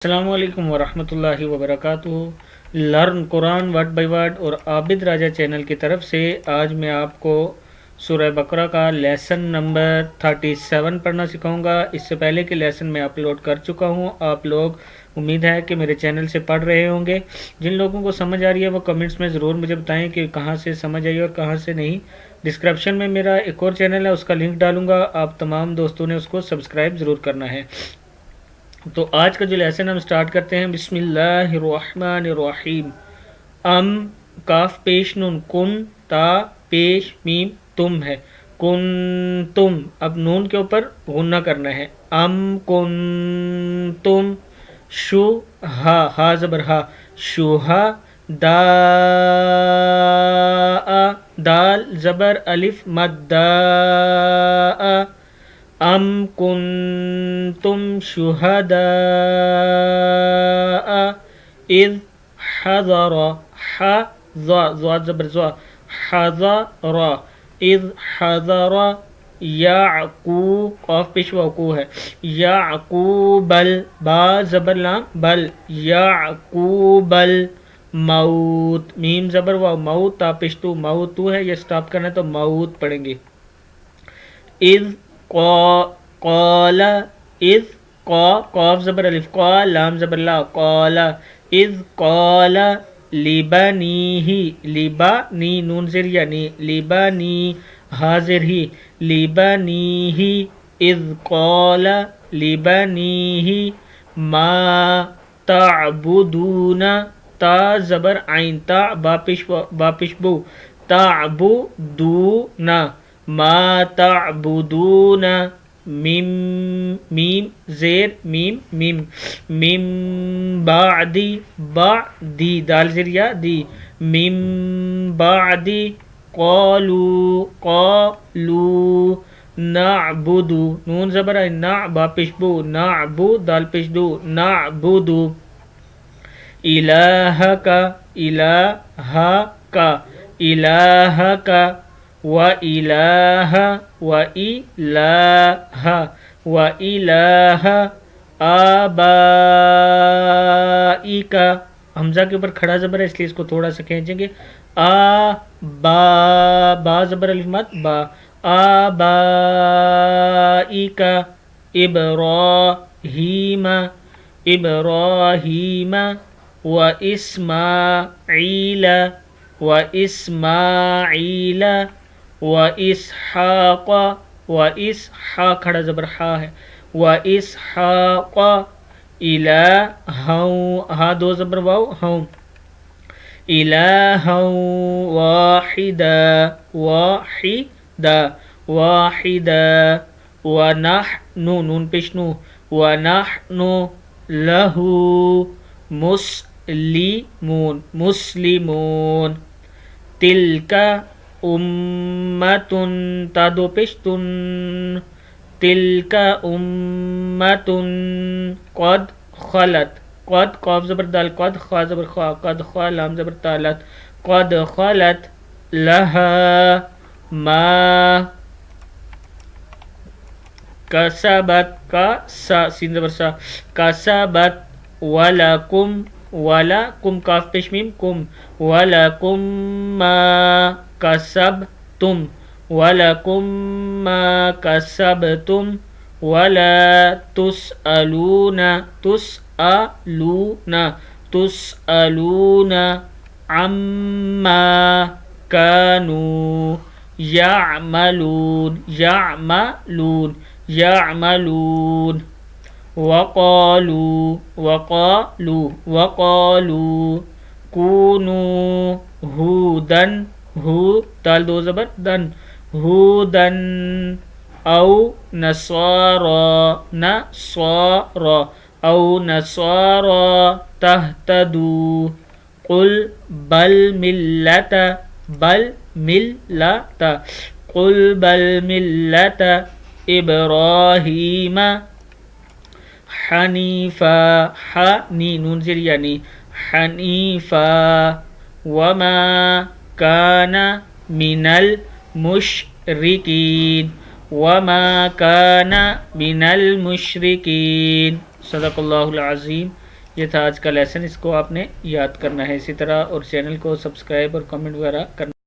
السلام علیکم ورحمۃ اللہ وبرکاتہ۔ Learn Quran word by word اور عابد راجہ چینل کی طرف سے آج میں آپ کو سورہ بقرہ کا لیسن نمبر 37 پڑھنا سکھاؤں گا۔ اس سے پہلے کے لیسن میں اپلوڈ کر چکا ہوں۔ آپ لوگ امید ہے کہ میرے چینل سے پڑھ رہے ہوں گے۔ جن لوگوں کو سمجھ آ رہی ہے وہ کمنٹس میں ضرور مجھے بتائیں کہ کہاں سے سمجھ آئی اور کہاں سے نہیں۔ ڈسکرپشن میں میرا ایک اور چینل ہے، اس کا لنک ڈالوں گا، آپ تمام دوستوں نے اس کو سبسکرائب ضرور کرنا ہے۔ تو آج کا جو لیسن ہم سٹارٹ کرتے ہیں، بسم اللہ الرحمن الرحیم۔ ام کاف پیش نون، کن تا پیش میم تم ہے، کن تم۔ اب نون کے اوپر غنہ کرنا ہے، ام کن تم شو ہا زبر ہا، شوہا دا دال زبر الف مد دا، ام کنتم شہداء اذ حضر ضاد زبر زوا حضر اذ حضر یعقوب قاف پیش وقوع ہے، یعقوب با زبر لام بل یعقوب الموت میم زبر واو موت تا پیش تو موتو ہے، یہ سٹاپ کرنا ہے تو موت پڑھیں گے۔ اذ قال اذ قاف زبر الف قا لام زبر لا قال اذ قال لبنیہ لبنی نون زیر یعنی لبنی حاضر ہی لبنیہ اذ قال لبنیہ ما تعبدون تا زبر عین تا با پیش بو تعبدون ما تعبدون میم زیر میم میم میم بعدی بعدی دال زیر یا دی میم بعدی قالو نعبدو نون زبر ہے نا با پیش بو نعبو دال پیش دو نعبدو الہکا الہکا الہکا وَإِلَٰهَ وَإِلَٰهَ آبائِكَ حمزہ کے اوپر کھڑا زبر ہے اس لیے اس کو تھوڑا سا کھینچیں گے، با زبر الف مد با آبائِكَ ابراہیم وَإِسْمَاعِيلَ وَإِسْحَاقَ وَإِسْحَاقَ کھڑا زبر حا ہے، وَإِسْحَاقَ إِلَٰهًا ہا دو زبر واو ہوں، إِلَٰهًا واحدا وَنَحْنُ نون پیشنو وَنَحْنُ لَهُ مسلمون تلک امتن تا دو پیشتن تلک امتن قد خلت قد قاف زبر دال قد خا زبر خا قد خا لام زبر تالت قد خلت لها ما کسبت کا سا سین زبر سا کسبت ولکم ولکم کاف پیش میم کم ولکم ما کسبتم ولکم ما کسبتم ولا تسألون تسألون عما كانوا يعملون وقالوا كونوا هودا هو تال دو زبر دن هودا او نصارى تهتدوا قل بل ملة ابراہیم حنیفا حنی نون زیر یعنی حنیفا وما کان من المشرکین وما كان من المشركين صدق اللہ العظیم۔ یہ تھا آج کا لیسن، اس کو آپ نے یاد کرنا ہے، اسی طرح اور چینل کو سبسکرائب اور کمنٹ وغیرہ کرنا